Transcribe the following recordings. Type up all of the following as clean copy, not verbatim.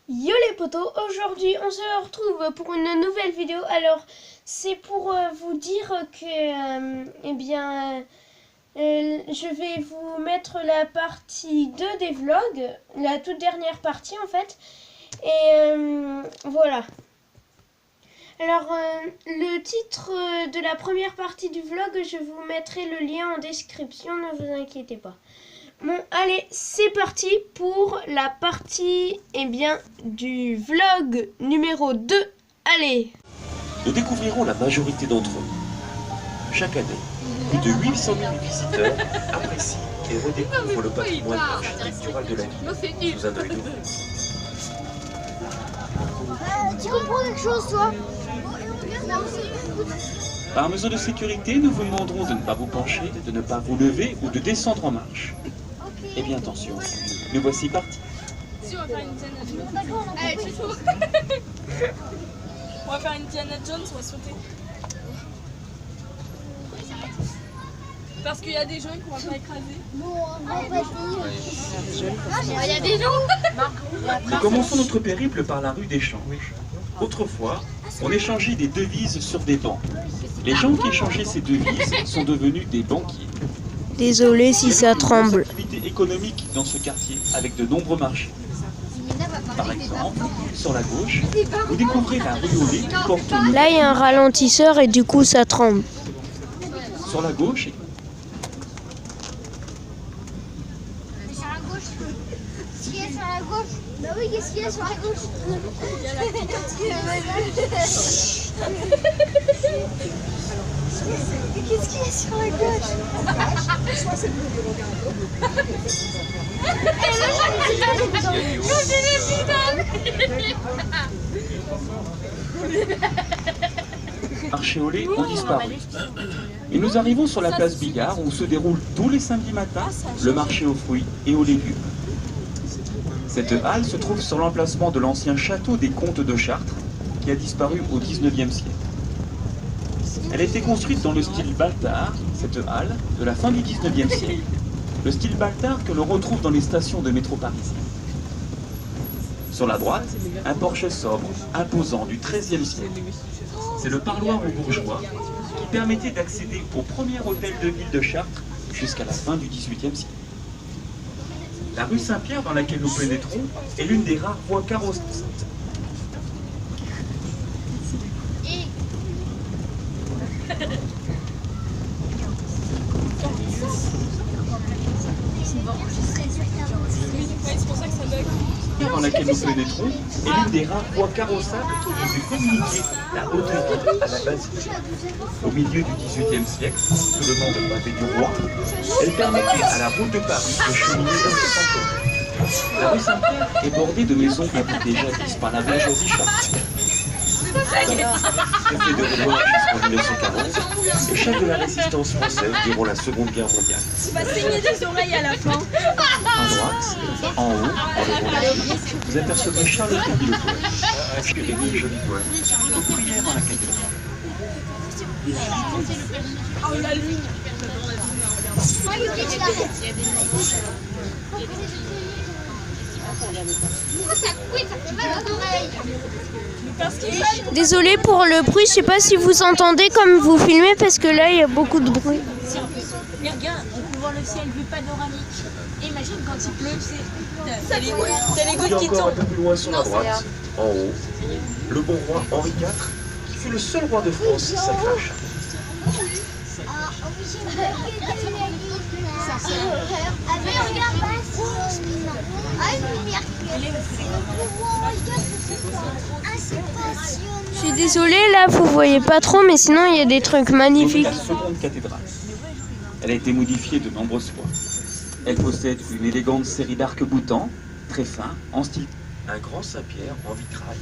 Yo les potos, aujourd'hui on se retrouve pour une nouvelle vidéo. Alors c'est pour vous dire que je vais vous mettre la partie 2 des vlogs, la toute dernière partie en fait. Et voilà. Alors le titre de la première partie du vlog, je vous mettrai le lien en description, ne vous inquiétez pas. Bon, allez, c'est parti pour la partie du vlog numéro 2. Allez! Nous découvrirons la majorité d'entre eux. Chaque année, plus de 800 000 visiteurs apprécient et redécouvrent le patrimoine architectural de la ville sous un œil nouveau. Tu comprends quelque chose, toi? Par mesure de sécurité, nous vous demanderons de ne pas vous pencher, de ne pas vous lever ou de descendre en marche. Eh bien attention, nous voici partis. Si on va faire une Indiana Jones. Allez, c'est chaud. On va faire une Indiana Jones, on va sauter. Parce qu'il y a des gens qui vont pas écraser. Il y a des gens. Nous commençons notre périple par la rue d'Échange. Autrefois, on échangeait des devises sur des bancs. Les gens qui échangeaient ces devises sont devenus des banquiers. Désolé si ça tremble. Activité économique dans ce quartier avec de nombreux marchés. Par exemple, sur la gauche, vous découvrez la rue Olé qui porte le... Là il y a un ralentisseur et du coup ça tremble. Sur la gauche, Sur la gauche. Qu'est-ce qu'il y a sur la gauche? Bah oui, qu'est-ce qu'il y a sur la gauche? Qu'est-ce qu'il y a sur la gauche? marché Olé ont disparu. Et nous arrivons sur la place Billard où se déroule tous les samedis matins le marché aux fruits et aux légumes. Cette halle se trouve sur l'emplacement de l'ancien château des comtes de Chartres qui a disparu au XIXe siècle. Elle a été construite dans le style Baltard, cette halle, de la fin du XIXe siècle. Le style Baltard que l'on retrouve dans les stations de métro parisiennes. Sur la droite, un porche sobre, imposant du XIIIe siècle. C'est le parloir aux bourgeois qui permettait d'accéder au premier hôtel de ville de Chartres jusqu'à la fin du XVIIIe siècle. La rue Saint-Pierre dans laquelle nous pénétrons est l'une des rares voies carrossées. C'est pour ça que ça bug. Dans laquelle nous pénétrons est l'une des rares voies carrossables qui faisait communiquer la haute ville à la basilique. Au milieu du XVIIIe siècle, sous le nom de pavé du roi, elle permettait à la route de Paris de cheminer dans le centre. La rue Saint-Pierre est bordée de maisons habitées jadis par la bourgeoisie chartraise. Traité de Rouen jusqu'en 1940 et chef de la résistance française durant la Seconde Guerre mondiale. Tu vas saigner des oreilles à la fin. À droite, en haut, en levant la vue, vous apercevrez Charles Péguy le poète, et Émile Jolicoeur, aux prières en académie. Oh la lune. Pourquoi ça couille? Ça fait mal aux oreilles. Parce qu'il va. Désolé pour le bruit, je sais pas si vous entendez comme vous filmez parce que là il y a beaucoup de bruit. Mais regarde, on peut voir le ciel vu panoramique. Imagine quand il pleut, t'as les gouttes qui Encore un tombent. peu plus loin sur la droite, en haut, le bon roi Henri IV, qui fut le seul roi de France sacré à Chartres. Ah mais regarde pas. Ah une lumière Je suis désolée là vous voyez pas trop mais sinon il y a des trucs magnifiques. La seconde cathédrale. Elle a été modifiée de nombreuses fois. Elle possède une élégante série d'arcs-boutants, très fins, en style. Un grand Saint-Pierre en vitrail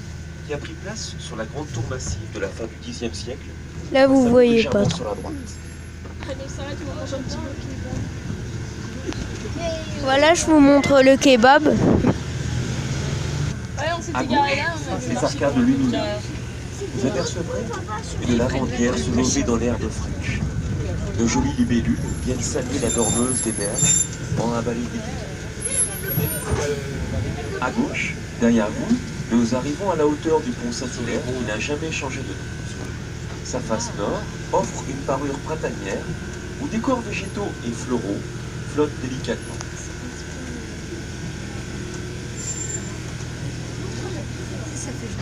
qui a pris place sur la grande tour massive de la fin du Xe siècle. Là vous voyez pas légèrement trop. sur la droite. Allez, ça va, tu vas manger un petit peu. Voilà, je vous montre le kebab. Ouais, on s'est À égaré là. gauche, les arcades lumineuses. Vous apercevrez une lavandière se lever dans l'air de fraîche. De jolies libellules viennent saluer la dormeuse des berges pendant un balai d'été. À gauche, derrière vous, Nous arrivons à la hauteur du pont Saint-Hilaire qui n'a jamais changé de nom. Sa face nord offre une parure printanière où décors végétaux et floraux flottent délicatement.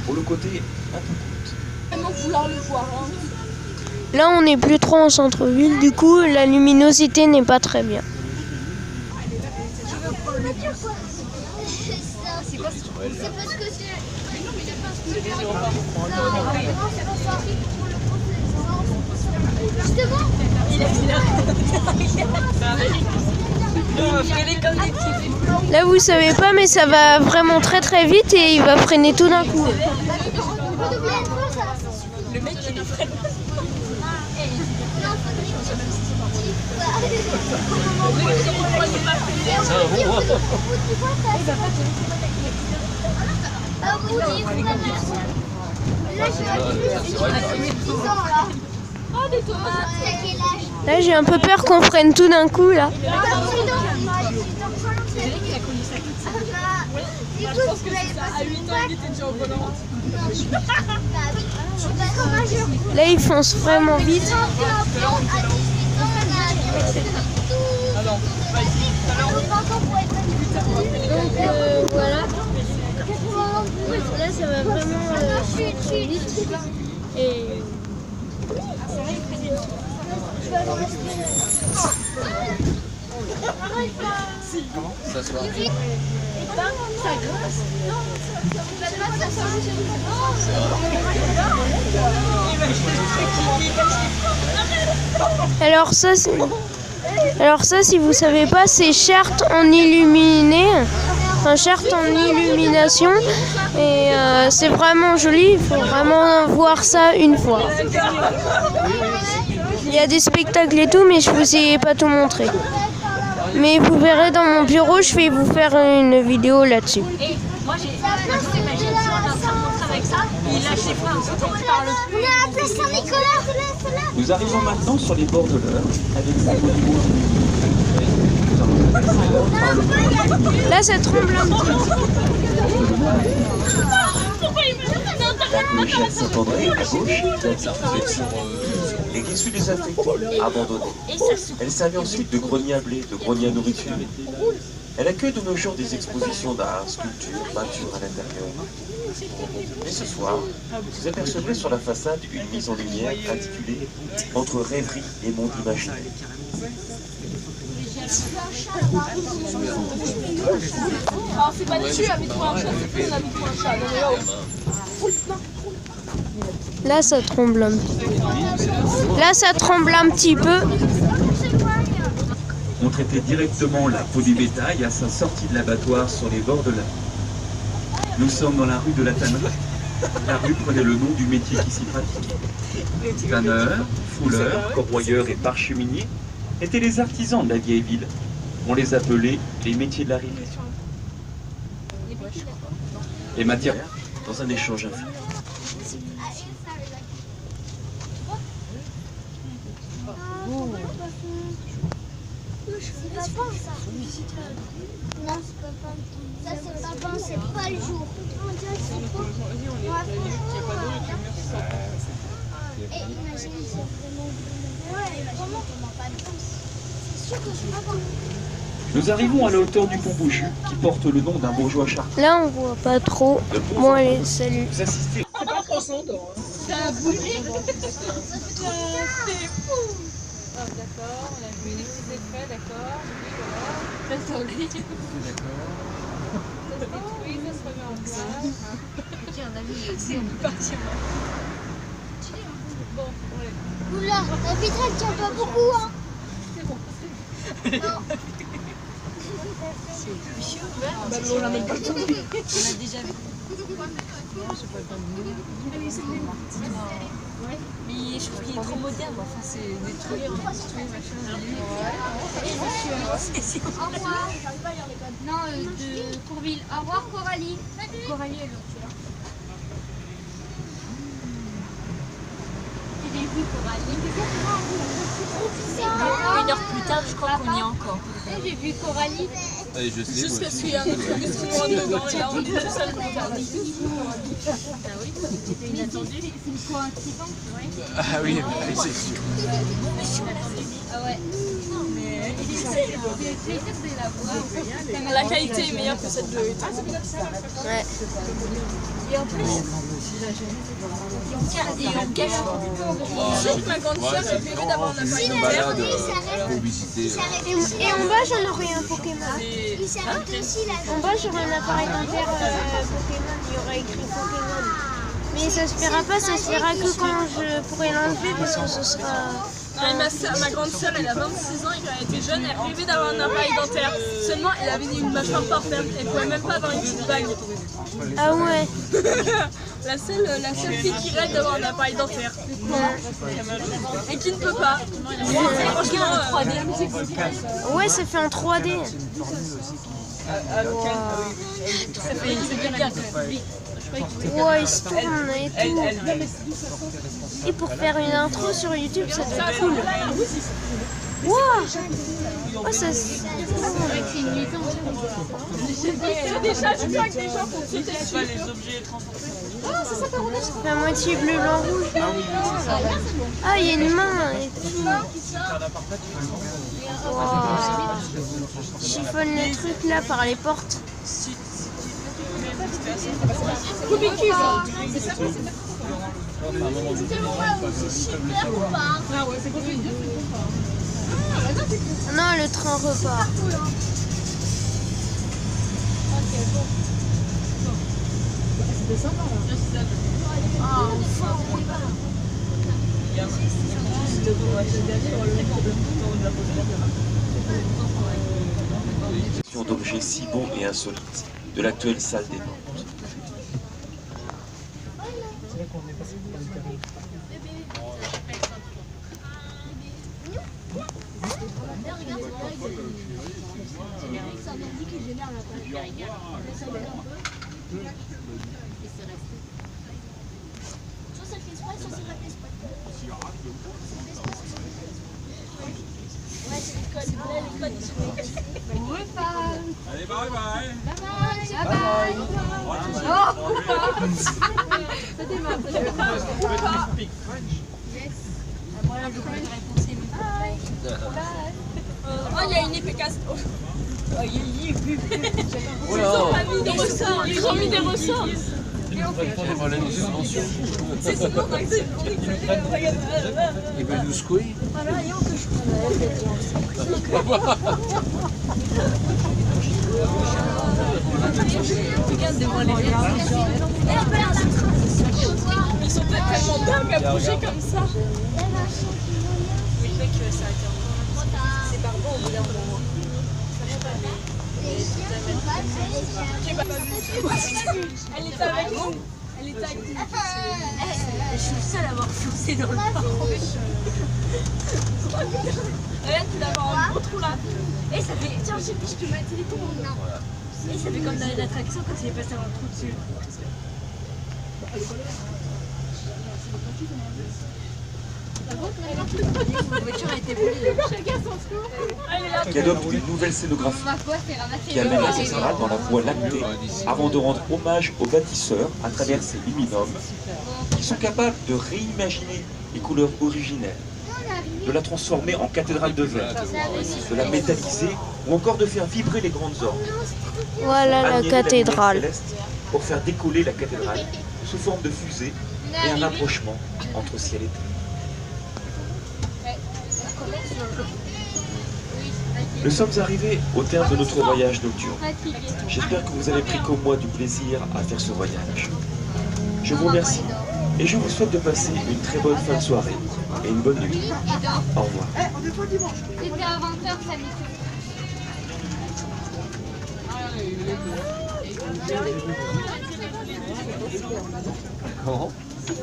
Pour le côté un peu coûte. Vraiment vouloir le voir. Hein. Là, on n'est plus trop en centre-ville, du coup, la luminosité n'est pas très bien. C'est parce que c'est... Justement. Là, vous savez pas, mais ça va vraiment très très vite et il va freiner tout d'un coup. Le mec il est freine. Là, j'ai un peu peur qu'on freine tout d'un coup, là. Je pense que c'est ça. À 8 ans, il était déjà au volant. Là, il fonce vraiment vite. Donc voilà. Là, ça va vraiment vite. Et alors ça, si vous savez pas, c'est Chartres en illuminé, enfin Chartres en illumination, et c'est vraiment joli. Il faut vraiment voir ça une fois. Il y a des spectacles et tout, mais je vous ai pas tout montré. Mais vous verrez dans mon bureau, je vais vous faire une vidéo là-dessus. Et moi j'ai imagine si on est en train de montrer avec ça, il lâche les freins, on parle plus. On est à la place Saint-Nicolas. Nous arrivons maintenant sur les bords de l'Eure avec sa monument. Là, ça tremble un petit peu. La collégiale Saint-André à gauche, et qui suit les affectés abandonnés. Elle servait ensuite de grenier à blé, de grenier à nourriture. Elle accueille de nos jours des expositions d'art, sculpture, peinture à l'intérieur. Mais ce soir, vous apercevez sur la façade une mise en lumière intitulée « Entre rêverie et monde imaginaire ». Alors c'est pas dessus, habite-toi un chat, c'est plus habite-toi un chat. Non mais oh. Là, ça tremble un petit peu. Là, ça tremble un petit peu. On traitait directement la peau du bétail à sa sortie de l'abattoir sur les bords de l'Eure. Nous sommes dans la rue de la Tannerie. La rue prenait le nom du métier qui s'y pratiquait. Tanneurs, fouleurs, corroyeurs et parcheminiers étaient les artisans de la vieille ville. On les appelait les métiers de la rive. Les matières dans un échange infini. C'est pas bon ça. Non, c'est pas bon. Ça c'est pas bon, c'est pas le jour. On dirait que c'est trop. Et imagine, c'est vraiment. Ouais, vraiment pas de bon. C'est sûr que c'est pas bon. Nous arrivons à la hauteur du pont Bouchu qui porte le nom d'un bourgeois chartreux. Là, on voit pas trop. Bon, allez, salut. Vous assistez. C'est pas transcendant. Ça a bougé. C'est fou. Ah, d'accord, on a vu des petits effets, d'accord. Ça s'enlève. D'accord. Ça se détruit, ça se remet en place. Ok, on a vu. C'est parti. Bon, allez. Oula, la vitre elle tient pas beaucoup, hein. C'est bon. Non. C'est vicieux. Bah, on l'a même pas tourné. On l'a déjà vu. Non, je sais pas comme nous. Mais je trouve qu'il est trop moderne, enfin c'est détruire, machin. Au revoir. Non, de Courville. Au revoir Coralie. Coralie elle est là. J'ai vu Coralie. Une heure plus tard, je crois qu'on y est encore. J'ai vu Coralie. Allez, je sais, Jusqu'à ce qu'il y ait un autobus qui rentre dedans et là on est tout seul dans le jardin. Ah oui, c'était inattendu. C'est une coïncidence, oui. Ah oui, c'est sûr. Ah ouais. Mais la qualité est meilleure que celle de Ouais. Et en plus, Je sais que ma grande sœur est rêvée d'avoir un appareil dentaire. Balade, publicité. Et en bas, j'en aurais un Pokémon. il s'arrête aussi là. En bas, j'aurais un appareil dentaire Pokémon. Il y aurait écrit Pokémon. Mais ça se fera pas, ça se fera que quand je pourrai l'enlever parce que ce sera... Non, et ma grande sœur, elle a 26 ans et quand elle était jeune, elle rêvait d'avoir un appareil dentaire. Seulement, elle avait une mâchoire parfaite, elle pouvait même pas avoir une petite bague. Ah ouais. La seule fille qui rêve d'avoir un appareil dentaire. Et qui ne peut pas. Franchement, Ouais, ça fait en 3D. Ouais, il se tourne et tout. Et pour faire une intro sur YouTube, ça doit être cool. Wow. Oh, ça se... déjà, je vois que les gens font sauter dessus. Ça fait à moitié bleu, blanc, rouge. Ah, il y a une main et tout. Wow. Chiffonne le truc là par les portes. Non, le train repart. D'objets si bons et insolites de l'actuelle salle des ventes. Allez, bye bye. Oh, il y a une épée casse. Oh, il y a une épée. Oh Ils ont pas mis des ressorts. Ils ont mis des ressorts. Les problèmes de suspension. C'est sinon, c'est Ils veulent nous secouer. Ils sont peut-être tellement dingues à bouger comme ça. Oui, mec, ça a été c'est barbant au bout d'un moment. Elle était avec nous. Elle était avec nous. Je suis le seul à avoir foncé dans le parc. Regarde, tu dois avoir un gros trou là. Et ça fait. Tiens, je te mets le téléphone. Et ça fait comme dans les attractions quand il est passé un trou dessus. La voiture a été volée. Chacun son tour. Qui adopte une nouvelle scénographie qui amène la cathédrale dans la voie lactée avant de rendre hommage aux bâtisseurs à travers ces luminums qui sont capables de réimaginer les couleurs originelles, de la transformer en cathédrale de verre, de la métalliser ou encore de faire vibrer les grandes orgues. Voilà la Aligner la cathédrale. lumière céleste pour faire décoller la cathédrale sous forme de fusée et un rapprochement entre ciel et terre. Nous sommes arrivés au terme de notre voyage nocturne. J'espère que vous avez pris comme moi du plaisir à faire ce voyage. Je vous remercie et je vous souhaite de passer une très bonne fin de soirée et une bonne nuit. Au revoir. C'était à 20h, ça Comment 3,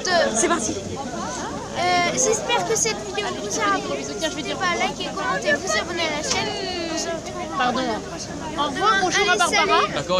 2, c'est parti. J'espère que cette vidéo vous a plu. N'hésitez pas à liker, commenter, vous abonner à la chaîne. On se retrouve dans la prochaine vidéo. Au revoir, bonjour à Barbara. D'accord.